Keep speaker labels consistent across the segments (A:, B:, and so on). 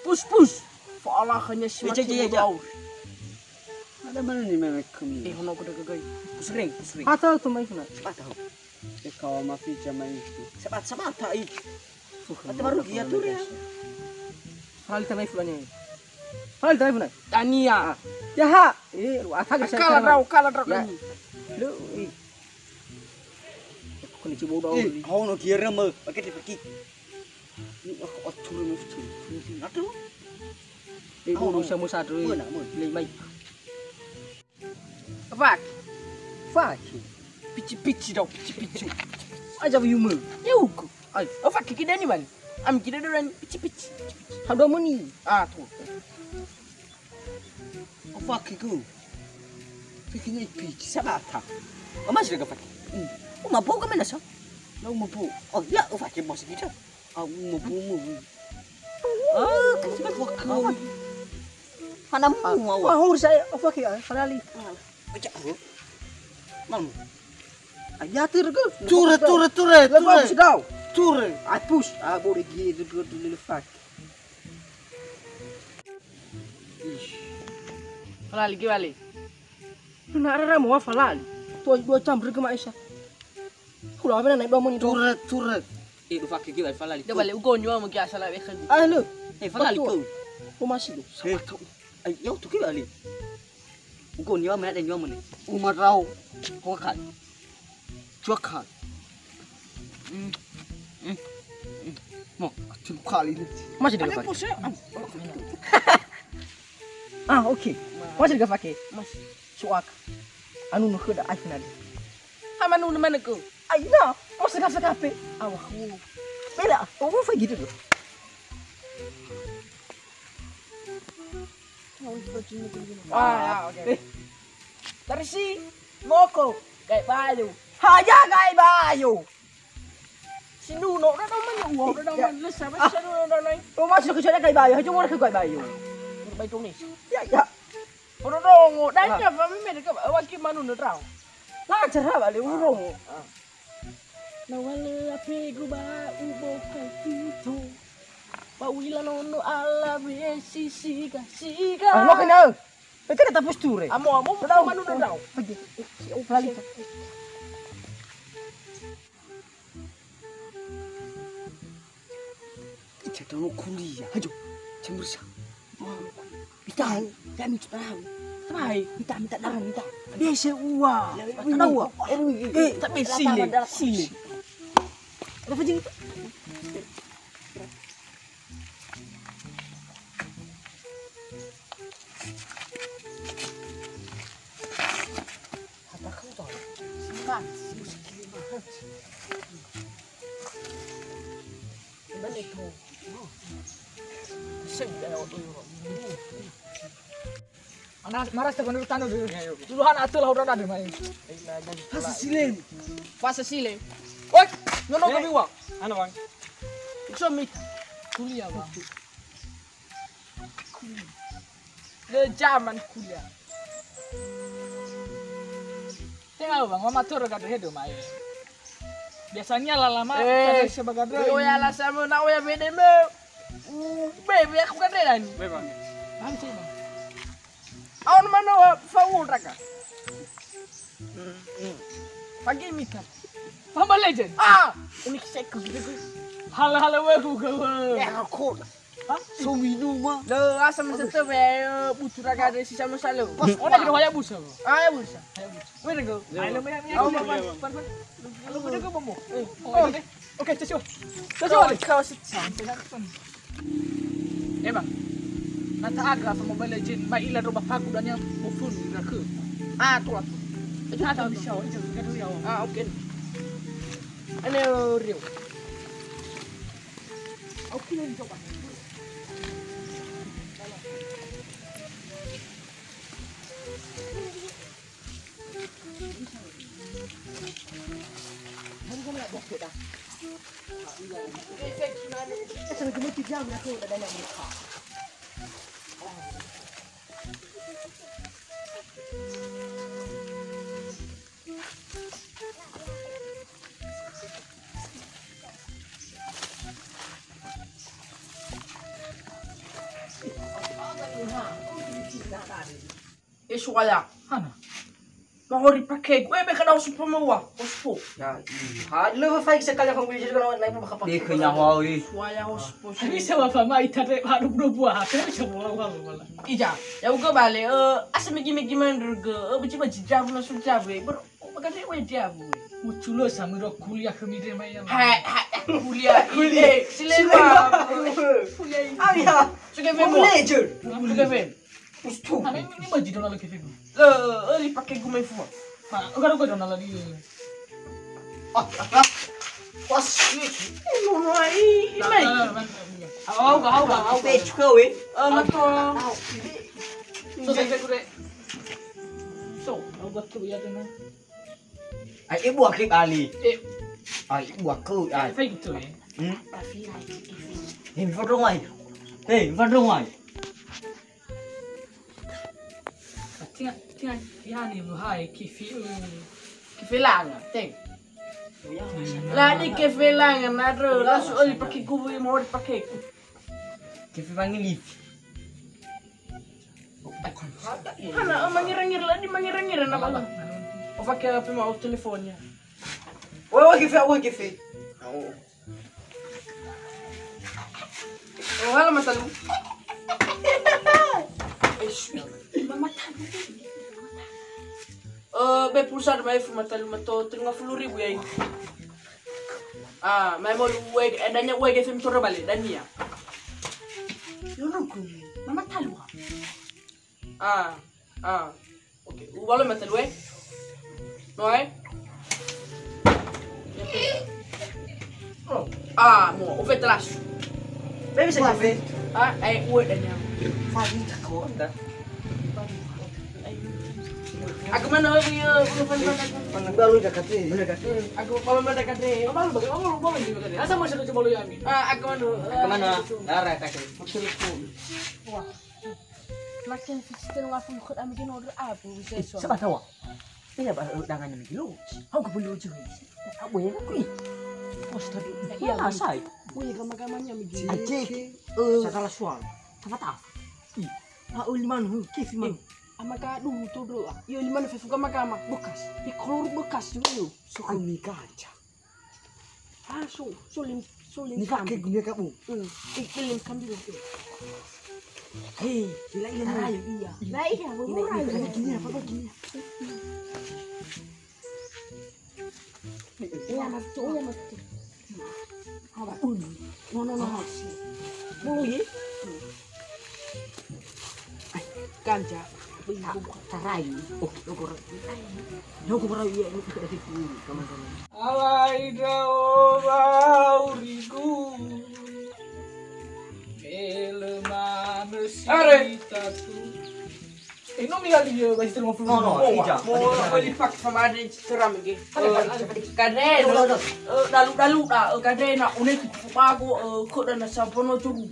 A: Push. Faalahannya si macam jauh.
B: Ada mana ni memang kami.
A: Hono ko dagagay.
B: Pusring.
A: Ata to may kuna.
B: Sepatah. Ikaw mafi jamai itu. Sepat ai.
A: Ata baru dia tu ya. Hal tanay fulani. Tania.
B: Ya ha.
A: Kala raw ni.
B: Lu.
A: Ko ni cibo daw.
B: Hau no kira mo. Pakai di pergi. Aku otur mesti. Aduh.
A: Ibu bisa musadu.
B: Mana.
A: Limay. Fak. Pici daw. Aja yumu. Yuko. Ay, fak kida ni man. Am kida doran pici. Hado mo ni. Tu.
B: Apa kiku? Fikirnya pici sabata. Masih ada pakai. Mabu kami nasa? Lau mabu. Oh ya, pakai bos kita. Mabu. Kenapa kau? Mana mau?
A: Wah, saya pakai halali.
B: Baca aku. Mamu.
A: Ayatir ke?
B: Ture.
A: Lepas daw.
B: Ture.
A: Push. Boleh gitu dulu fak. Falali gimana? Lu nak rara mau falali? Tuh 2 jam pergi ke Malaysia. Kulo apa naik bangun itu?
B: Ture. Lu pakai gimana falali?
A: Dia balik ugon juga mungkin asal awak kan. Lu.
B: Falali kau.
A: Masih tu.
B: Yo tu gimana? Ugon nyawa mana nyawa mana? Umar rau. Cuakan. Mau cuma kali ni.
A: Masih dia pakai. Okey. Masih dia pakai. Mas. Suak. Anu nak ada iPhone ada. Manu mana ke? Aina. Masih dah sekape. Awak. Bela. Kau fai gitu tu. Okey. Dari si Moko gay bayo. Haja gay bayo. Sinuno na naman yung uwaw na naman. Sabi siya na nanay. Masih ke sana gay bayo. Haja mo na gay bayo. Bay tunis. Ya. Urong, dahil niya pa may ka wag ki manu na raw. La cara bali urong. Nawala pego ba ubo ko pito. Pawila nono ala siga. Ano ka na? Pwede ka tapos ture. Amo manu na raw. Pagi. Lali.
B: Ita tahu kuliah. Hajo. Cembur sah.
A: Minta, jangan minta tahu. Sampai, minta tahu, minta.
B: Biasa uang.
A: Tahu ah. Tapi sile. Apa jadi? Kata kau tahu. Simpan, Mana itu? Sudah Anak maras tak menurut tanu dulu. Duluan atuh lah udah ada main. Fasa sile. Oi, ngono ka biwa.
B: Ano bang?
A: Ikso mit. Kuliah bang. Le zaman kuliah. Tengok bang, mama tur ka dedo main. Biasanya lama kada sebagai dro. Ya lah sama nak ya bede me. Bebe aku kan dedan.
B: Bang.
A: Bang sih bang. Awan mana faul raka? Pagi mita. Fama legend. Ini saya gitu. Hal-hal aku kau.
B: Ya aku. Suminu mah.
A: Le asam satu be butuh raka ada sisa masalah.
B: Ona kena waya busa.
A: Ya busa.
B: Wena go.
A: Ayo me. Halo mana kau bomo? Oke, cesio. Kau sih. Bang. Nata aga sa Mobile Legend maila ro bapago dan yang mufun na ke. Tu. Itu ada bisa itu kan Rio. Okey. Ano Rio. Okey lang coba. Mana kau nak buat dah? Efek mana? Saya kena tiga aku dah dalam muka. Suaya.
C: Hana.
A: Mahori pakai gue be kana usu pemawa. Uspo.
B: Ya, lu fai sekali kang beli juga naik makapa. Di kenya wawi.
A: Suaya uspo.
C: Ini sama fama itare haru buah. Kan bisa bola bola.
A: Ija, ya uga bale asa migi mandurga. Bici baci jabu na su jabu. Ber makanya we jabu.
C: Muculo samiro kuliah kemide maya.
A: Hai, kuliah. Silema. Kuliah. Ah ya. Suka be mo. Suka be. Ustu.
C: Hana ini baji dona lagi figu.
A: Li pakai gume fuma.
C: Ha, ugar dona lagi.
B: Was.
A: No ai. Mai.
C: Au.
B: Be chuka we.
A: Mato.
C: So saya kure. So, au gat ya dona.
B: Ai ibu akik ali. Ai ibu aku ai.
C: Fai gitu eh.
B: Hei, vadå ngai?
C: Tinga yani muhai kifi.
A: Kifelanga, tem. Lá de kifelanga, nada. Lá só ele pakai gume mo pakai.
B: Kifi pangilip.
A: Hana mangirangir lah di mangirangir na bala. O pakai apa mau teleponnya.
B: Woi kifi.
A: Oh, halo mata lu. Be pulsar mai fu mata lu mato 30.000 ya ini. Mai mau lu adanya ke film tora balik dania. Yoroko. Mama talu. Oke. Ubalo mata lu Noi. Mau ofe telas.
B: Be bisa kifi.
A: Uwe dania.
B: Fadi tako anda.
A: Aku mana dia
B: Balu dekat ni.
A: Aku kalau mana dekat ni.
C: Amal bagi amal boleh juga kan. Asa masih ada bolu yami.
A: Aku mana.
B: Kemana? Lara kasih.
A: Wah. Makin fisik ngafun khut amikin order apa bisa so.
B: Siapa tahu? Ini apa dangannya ni lu? Aku perlu juga. Apa ya aku? Bos tadi.
A: Iya,
B: sai.
A: Wih, gamanya migi.
B: Ajik.
A: Salah suara.
B: Apa tahu?
A: Liman kif man. Amaka dulu tuh doa. Yo liman fefuka makama bekas. Di kolor bekas dulu.
B: Suka nikah aja.
A: Sulim
B: Nikah ke dunia kamu.
A: Ikilim kan dulu.
B: Hei, gila ini rayu iya.
A: Nah iya, rayu.
B: Gini apa begini?
A: Iya, betul. Apa? No. Boleh. Ganja.
B: Tarai. Oh, aku rayu ya ini tidak itu teman-teman.
C: Alai dao bauriku.
A: Are.
C: Ini mila dia bagi terima flu.
B: No, ija.
A: Mau lipat sama ada ceram lagi. Kadang dalu kadang nak unik aku kok dan sapono curu.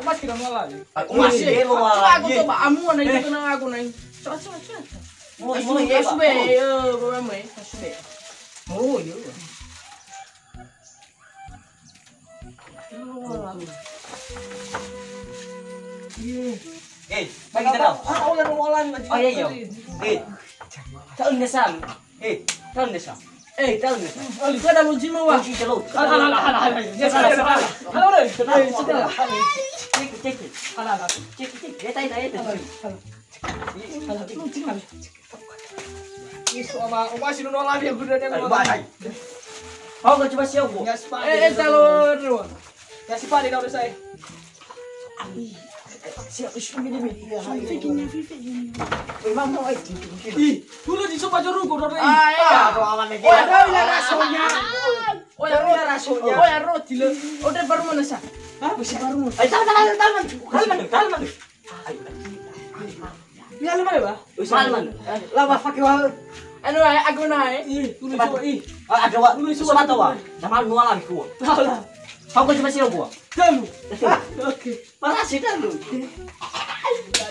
C: Mas kira malah.
A: Masih aku coba amu na itu na aku na. Coba. Mau ya sube bagaimana ya sube.
B: Oh, iya. Bagi tahu. Oh iya. Tahun desan. Tahun desan. Tahun desan.
A: Kau dah lunci mau?
B: Kunci celok.
C: Halo.
B: Cek. Cek. Dia
C: Isu sama masih nolak dia gudanya
B: Bye. Kau kau coba siap bu.
A: Talor.
C: Ya si Pak udah saya.
B: Siap isu ini media.
A: Memang mau itu.
C: Dulu di sopa jeruk udah
B: Aduh aman lagi.
A: Oh, ada rasonya. Oh, ada rasonya. Oh, ya roti lo. Udah baru mana sah? Bisa baru mana?
B: Kalman.
C: Biar lu mana, Pak?
B: Kalman. Lama pakai wah.
A: Anu aku naik.
C: Dulu coba
B: Ada wah. Sama tahu wah. Sama nualan ku.
C: Salah.
B: Kau kau coba siap bu.
C: Dulu. Oke.
B: Mana sih dah lu?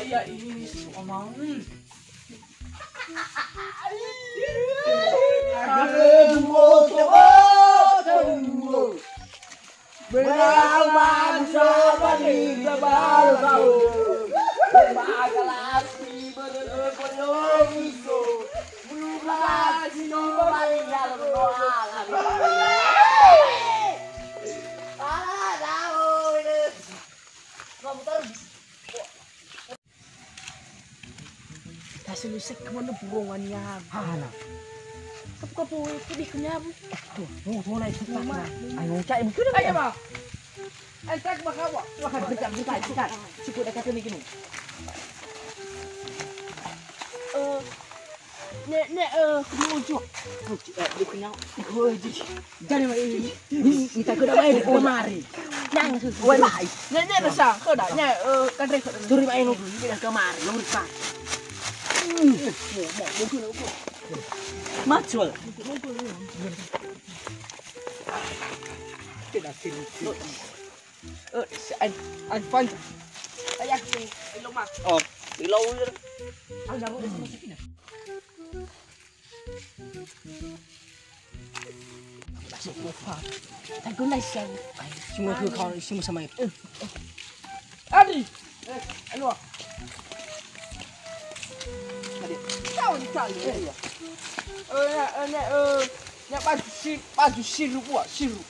A: Ya ini sama. Berawan sama di jabal kau. kalasi berkoyomiso. Berubah sino Maria doa. Hasil usik kemana burongannya? Hana. Kapu itu di kenyabu. Tuh, mau naik ke mana? Ayo cari mungkin apa? Ayo bang. Ayo cek bakawa. Wah, bentar. Cukup dekat ini gini. Nek, kemuju. Di kenyau. Jadi ini kita ke dalam air kemari. Nang suwe mai. Nek rasa ke dah. Nek kan rek turi mai nu di kemari. Lurus. Macul. Tidak sini. An fan. Ayah ni mak. Oh, ilau je. Ada apa di sini? Masuk lupa. Tak guna siang. Semua tu kau semua sama. Adi. Anu. Tahu ni cari ya. Nak baju sirup buat sirup.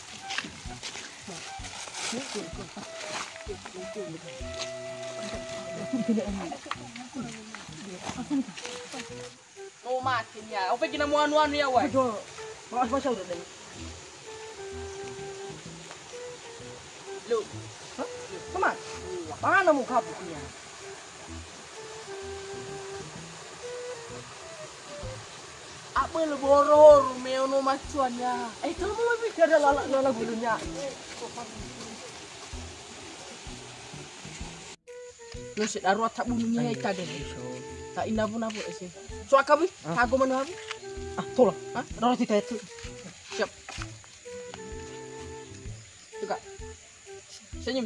A: Oh matinya. Apa kena muan-muan ya wah. Betul. Mas udah tadi. Lu. Hah? Teman. Mana muka punya? Apa lu boror meo no macuannya? Itu lu mau pikir ada lala bulunya. Lu sih darurat tak bulunya itu deh. Tak indah pun apa sih? Suaka bi? Aku mana abi? Tolong. Darurat itu. Siap. Juga. Senyum.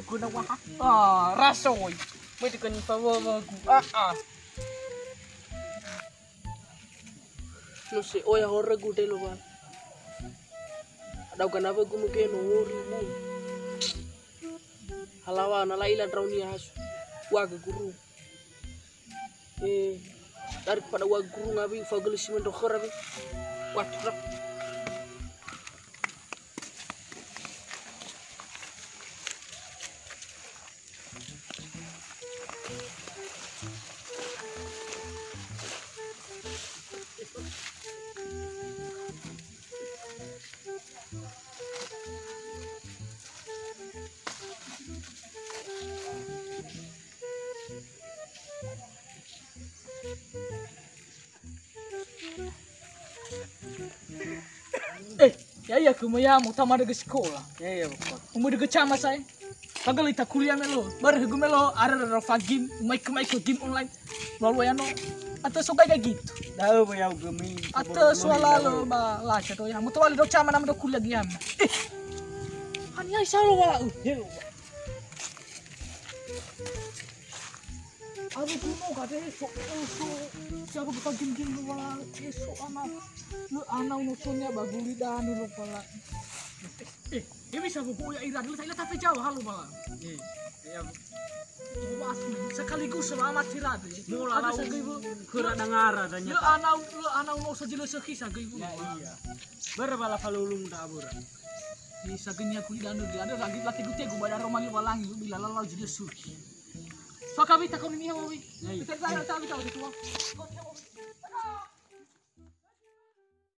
A: Guna wah. Rasoy. May tekan favor aku. No sé, oya horre gute lo ba. Ada kenapa gue mungkin nuri bu. Halawa na laila draunia hasu. Waga guru. Daripada waga guru ngabi fagelis mendokhor abi. Watrap. Ya kumaya mo tamar ke sekolah. Ya bapak. Umur ke cama saya. Pagal ita kuliah melo. Bar gumelo ara fagim, mai ke game online. Lalu ya no. Atau suka kayak gitu.
B: Tahu ya gemi.
A: Atau soalalo ba la chato ya. Mutu wali do cama nam do kuliah giam. Hani ai salo wala. Aku kuno kata esok siapa kita game wala esok anak nusunya baguli dan lu pala. Ini bisa buku ya ira dulu saya tapi jauh halo pala. Ya. Sekaligus selamat tirade. Mula lau kura dangara tanya. Lu anak mau sejelas sekisah ibu. Ya iya. Berbala falulung da abura. Ni sagenya kulit dan ada lagi latih gute gua badar romangi walangi bila lalau jelas suki. So kami takon ini hawi. Kita sana tahu itu.